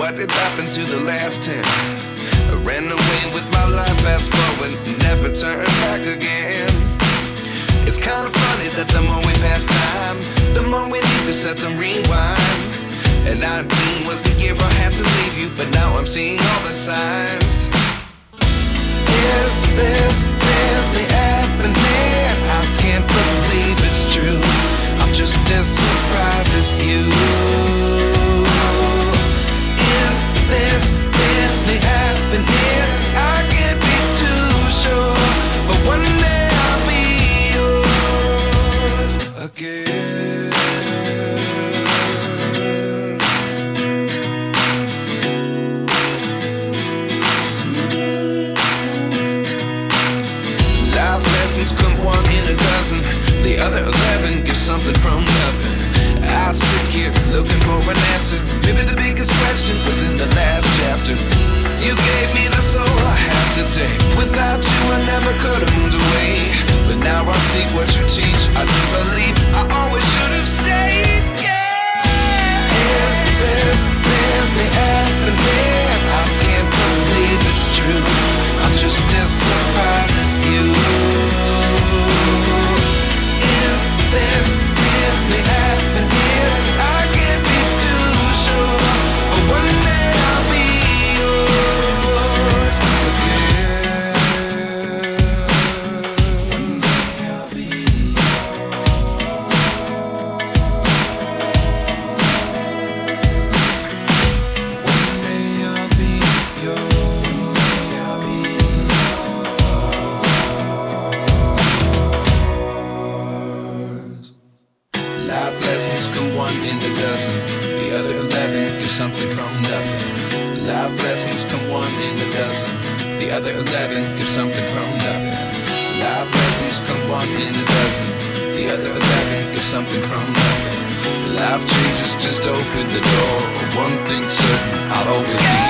what did happen to the last 10? I ran away with my life, fast forward, never turn back again. It's kind of funny that the more we pass time, the more we need to set them rewind. And 19 was the year I had to leave you, but now I'm seeing all the signs. Is this really happening? I can't believe it's true. I'm just as surprised as you. Is this really happening? I can't be too sure, but one day I'll be yours again. Life lessons come one in a dozen. The other 11 give something from nothing. I sit here looking for an answer. Maybe the biggest question was in the last chapter. You gave me the soul I have today. Without you I never could have moved away. But now I see what you teach. I do believe I always should have stayed. Yeah. Is this really happening? I can't believe it's true. I'm just as surprised as you. Is this really happening? I can't be too sure, but one day I'll be yours again. One day I'll be yours. One day I'll be yours. Life lessons come one in a dozen. The other 11 give something from nothing. Life lessons come one in a dozen. The other 11 give something from nothing. Life lessons come one in a dozen. The other 11 give something from nothing. Life changes just open the door. One thing's certain, I'll always be